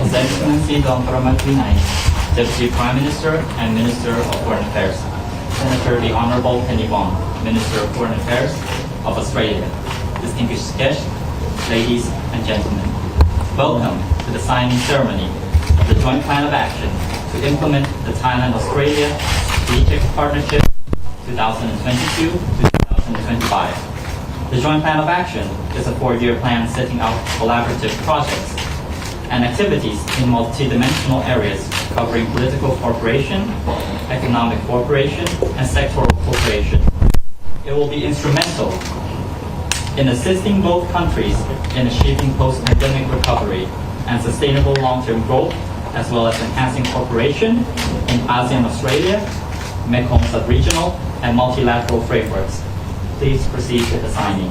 His Excellency Don Pramagwinai, Deputy Prime Minister and Minister of Foreign Affairs, Senator the Honourable Penny Wong, Minister of Foreign Affairs of Australia, distinguished guests, ladies and gentlemen. Welcome to the signing ceremony of the Joint Plan of Action to implement the Thailand-Australia Strategic Partnership 2022 to 2025. The Joint Plan of Action is a 4-year plan setting out collaborative projects and activities in multidimensional areas covering political cooperation, economic cooperation, and sectoral cooperation. It will be instrumental in assisting both countries in achieving post-pandemic recovery and sustainable long-term growth, as well as enhancing cooperation in ASEAN-Australia, Mekong sub-regional, and multilateral frameworks. Please proceed with the signing.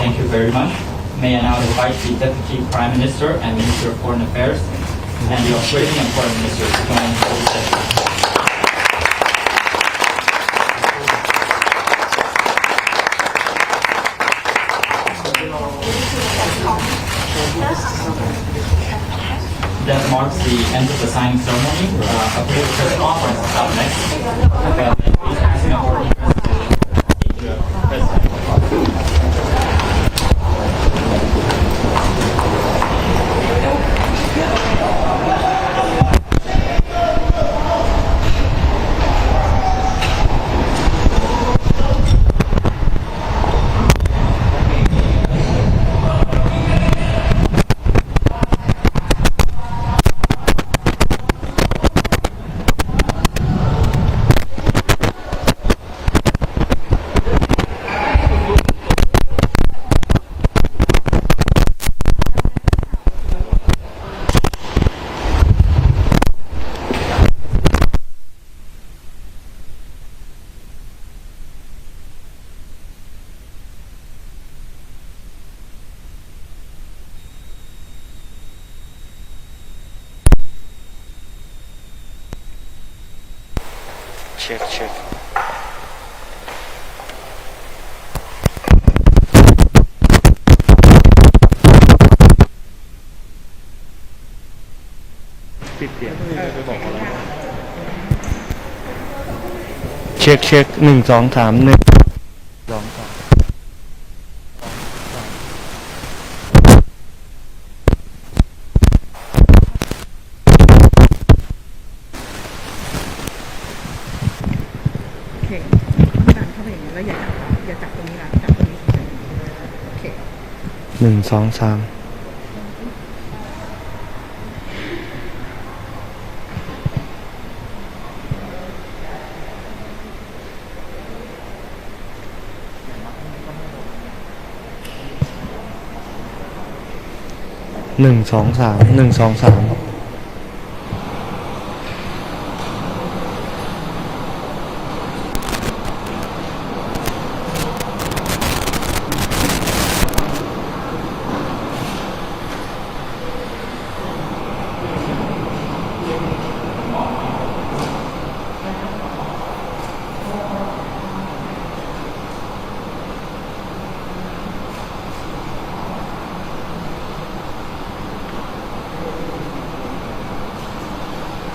Thank you very much. May I now invite the Deputy Prime Minister and Minister of Foreign Affairs and the Australian Foreign Minister to join the session. That marks the end of the signing ceremony. A brief press conference is up next. Please pass me over the President. Check. ปิดเสียงไปบอกเขาแล้วเช็ค1 2 3 1 2 3ดันเข้าไปอย่างนี้แล้วอย่าจับตรงนี้นะจับตรงนี้โอเค1 2 3 1 2 3 1 2 3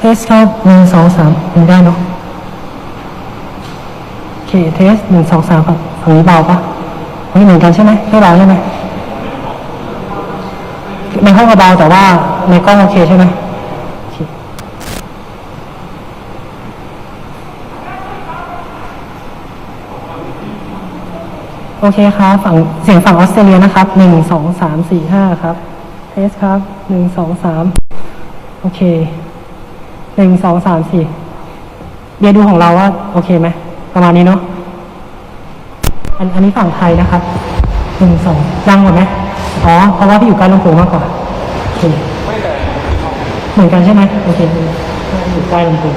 เทสครับ1 2 3ยังได้เนาะโอเคเทส1 2 3ครับฝั่งนี้เบาปะฝั่งนี้เหมือนกันใช่ไหมไม่เบาใช่ไหมในห้องเบาแต่ว่าในกล้องโอเคใช่ไหมโอเคครับเสียงฝั่งออสเตรเลียนะครับ1 2 3 4 5ครับเทสครับ1 2 3โอเค1 2 3 4เบียร์ดูของเราว่าโอเคไหมประมาณนี้เนาะอันนี้ฝั่งไทยนะครับ1 2ดังหมดไหมอ๋อเพราะว่าพี่อยู่ใกล้ลำโพงมากกว่าโอเคเหมือนกันใช่ไหมโอเคอยู่ใกล้ลำโพง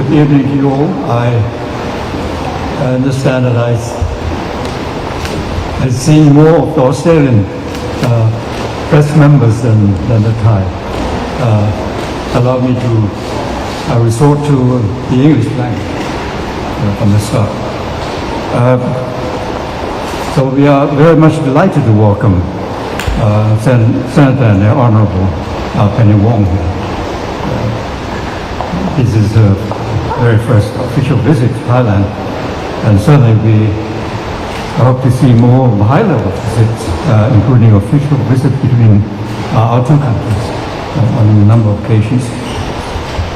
Good evening to you all. I understand that I see more of the Australian press members than the Thai. Allow me to resort to the English language from the start. So we are very much delighted to welcome Senator and the Honourable Penny Wong here. This is the very first official visit to Thailand, and certainly we hope to see more high-level visits, including official visits between our two countries on a number of occasions.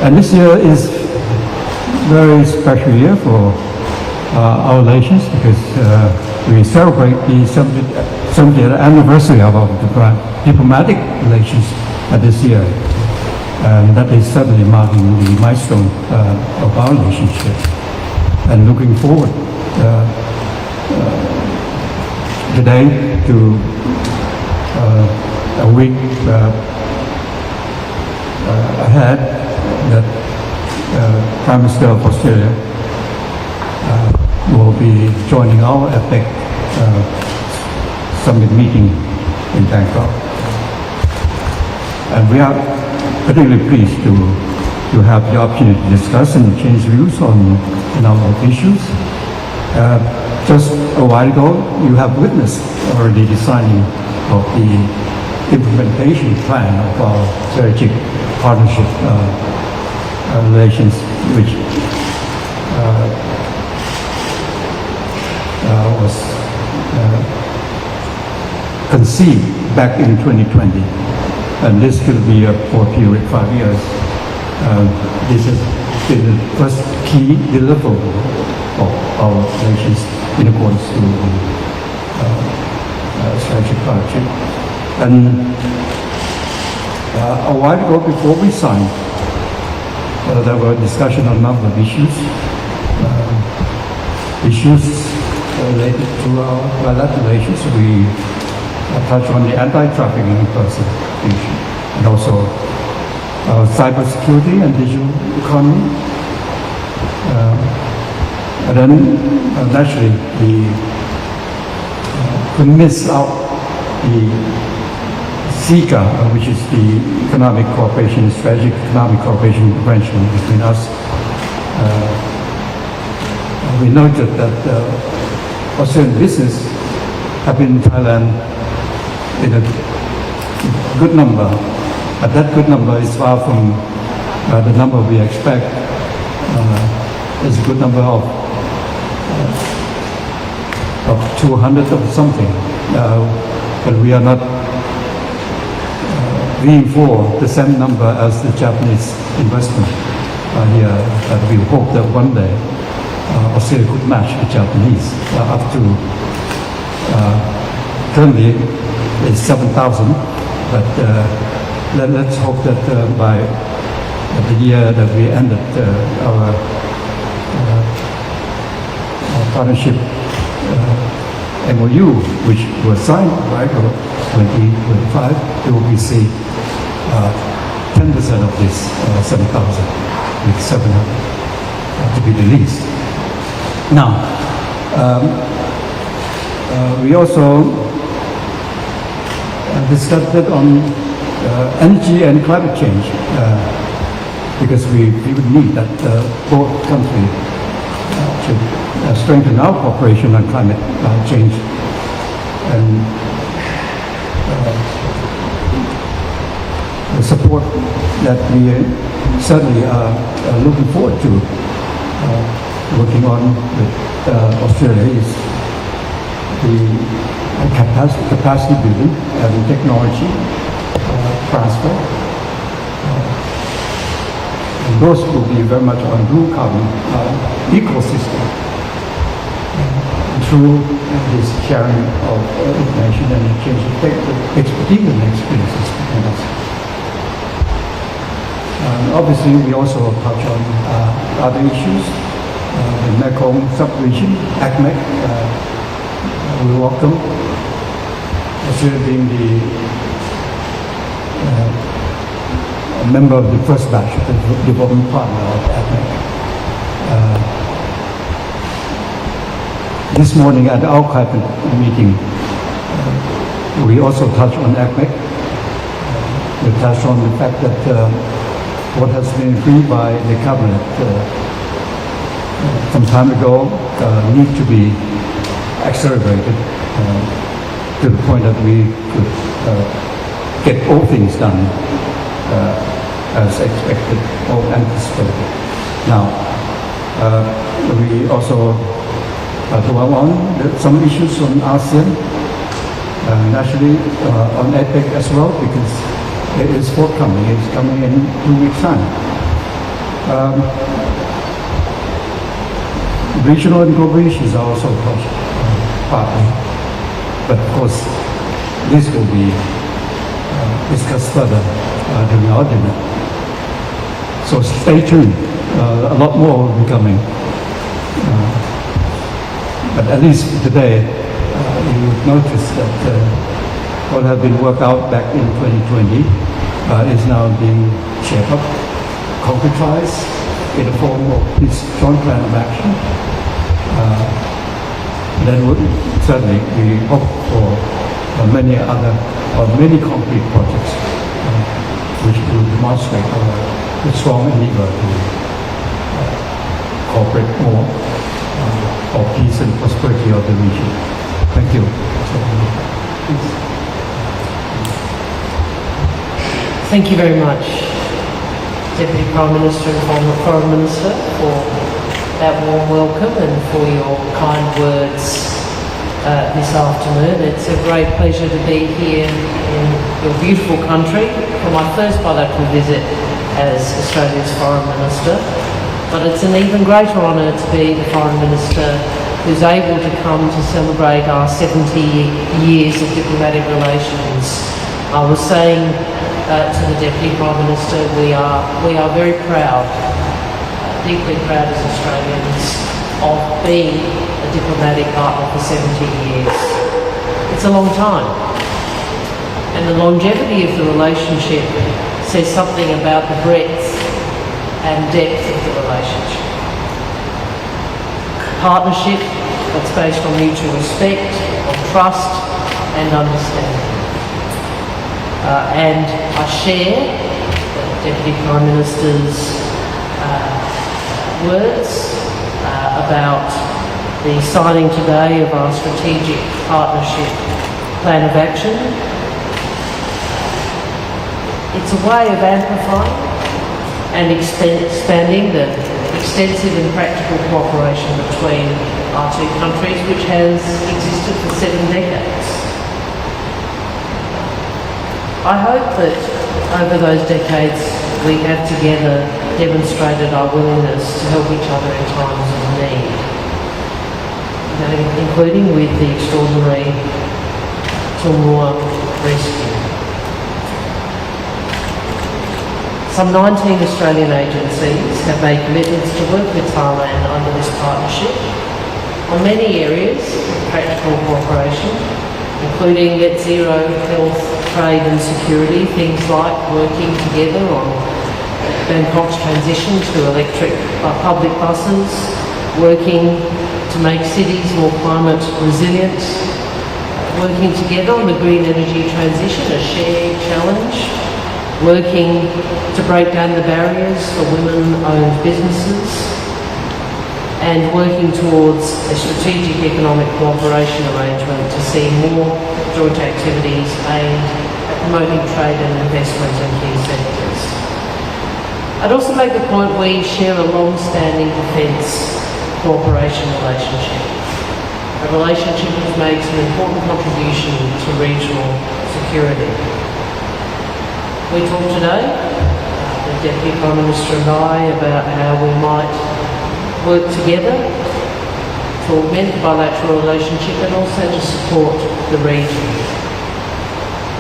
And this year is a very special year for our relations because we celebrate the 70th anniversary of our diplomatic relations this year. And that is certainly marking the milestone of our relationship. And looking forward today to a week ahead that Prime Minister of Australia will be joining our APEC summit meeting in Bangkok. And we are particularly pleased to have the opportunity to discuss and change views on a number of issues. Just a while ago, you have witnessed already the signing of the implementation plan of our strategic partnership relations, which was conceived back in 2020. And this will be for a period of 5 years. This is the first key deliverable of our relations in accordance to the strategic partnership. And a while ago, before we signed, there were discussion on a number of issues. Issues related to our bilateral relations. We touched on the anti-trafficking person issue, and also cybersecurity and digital economy. And then naturally we miss out the SECA, which is the economic cooperation, strategic economic cooperation arrangement between us. We noted that Australian business have been in Thailand in a good number, but that good number is far from the number we expect. It's a good number of 200 or something, but we are not aiming for the same number as the Japanese investment here. But we hope that one day Australia could match the Japanese up to currently it's 7,000, but let's hope that by the year that we ended our partnership MOU, which was signed by 2025, we will see 10% of this 7,000 with 700 to be released. Now, we also discussed it on energy and climate change because we would need that both countries should strengthen our cooperation on climate change and the support that we certainly are looking forward to working on with Australia is the capacity building and technology transfer. And those will be very much on blue carbon ecosystem through this sharing of information and exchange of expertise and experiences between us. Obviously, we also touch on other issues. The Mekong sub-region, ACMEC, we welcome Australia being a member of the first batch of the development partner of ACMEC. This morning at our cabinet meeting, we also touched on APEC. We touched on the fact that what has been agreed by the cabinet some time ago need to be accelerated to the point that we could get all things done as expected or anticipated. Now, we also dwell on some issues on ASEAN, naturally on APEC as well, because it is forthcoming. It's coming in 2 weeks' time. Regional and global issues are also partly, but of course, this will be discussed further during our dinner. So stay tuned. A lot more will be coming. But at least today, you would notice that what had been worked out back in 2020 is now being shaped up, concretized in the form of this joint plan of action. Then certainly we hope for many concrete projects which will demonstrate the strong endeavor to cooperate more for peace and prosperity of the region. Thank you. Thank you very much, Deputy Prime Minister and former Foreign Minister, for that warm welcome and for your kind words this afternoon. It's a great pleasure to be here in your beautiful country for my first bilateral visit as Australia's Foreign Minister. But it's an even greater honour to be the Foreign Minister who's able to come to celebrate our 70 years of diplomatic relations. I was saying to the Deputy Prime Minister, we are very proud, deeply proud as Australians of being a diplomatic partner for 70 years. It's a long time. And the longevity of the relationship says something about the breadth and depth of the relationship. Partnership that's based on mutual respect, on trust and understanding. And I share the Deputy Prime Minister's words about the signing today of our strategic partnership plan of action. It's a way of amplifying and expanding the extensive and practical cooperation between our two countries, which has existed for 7 decades. I hope that over those decades we have together demonstrated our willingness to help each other in times of need, including with the extraordinary Tumua rescue. Some 19 Australian agencies have made commitments to work with Thailand under this partnership on many areas of practical cooperation, including net zero, health, trade and security, things like working together on Bangkok's transition to electric public buses, working to make cities more climate resilient, working together on the green energy transition, a shared challenge, working to break down the barriers for women-owned businesses, and working towards a strategic economic cooperation arrangement to see more joint activities aimed at promoting trade and investment in key sectors. I'd also make the point we share a long-standing defence cooperation relationship, a relationship which makes an important contribution to regional security. We talked today, the Deputy Prime Minister and I, about how we might work together to augment the bilateral relationship and also to support the region.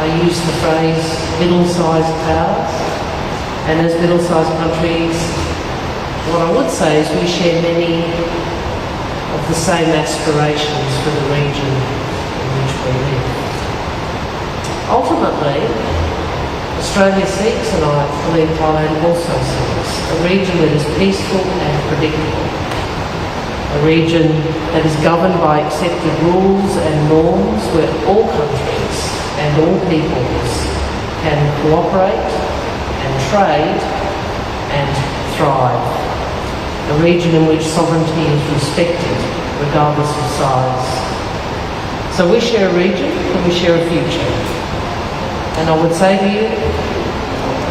I use the phrase middle-sized powers, and as middle-sized countries, what I would say is we share many of the same aspirations for the region in which we live. Ultimately, Australia seeks, and I believe Thailand also seeks, a region that is peaceful and predictable, a region that is governed by accepted rules and norms where all countries and all peoples can cooperate and trade and thrive. A region in which sovereignty is respected regardless of size. So we share a region and we share a future. And I would say to you,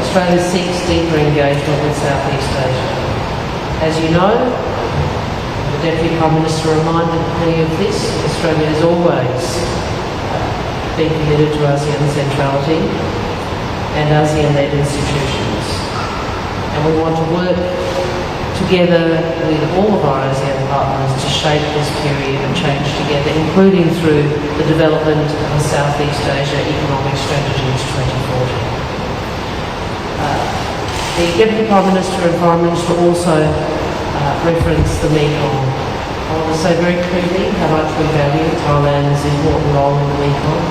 Australia seeks deeper engagement with Southeast Asia. As you know, the Deputy Prime Minister reminded me of this. Australia has always been committed to ASEAN centrality and ASEAN-led institutions. And we want to work together with all of our ASEAN partners to shape this period of change together, including through the development of the Southeast Asia Economic Strategies 2040. The Deputy Prime Minister and Foreign Minister also referenced the Mekong. I want to say very clearly how much we value Thailand's important role in the Mekong.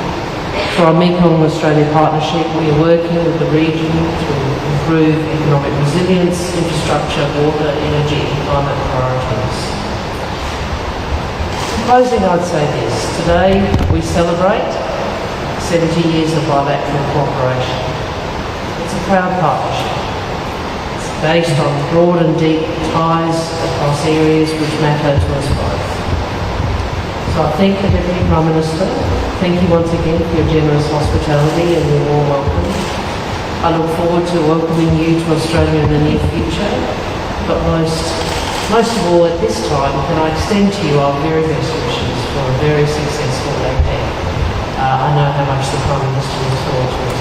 Through our Mekong-Australia partnership, we are working with the region to improve economic resilience, infrastructure, water, energy and climate priorities. In closing, I'd say this. Today we celebrate 70 years of bilateral cooperation. It's a proud partnership. It's based on broad and deep ties across areas which matter to us both. So I thank the Deputy Prime Minister. Thank you once again for your generous hospitality and your warm welcome. I look forward to welcoming you to Australia in the near future. But most of all at this time, can I extend to you our very best wishes for a very successful APEC. I know how much the Prime Minister looks forward to it.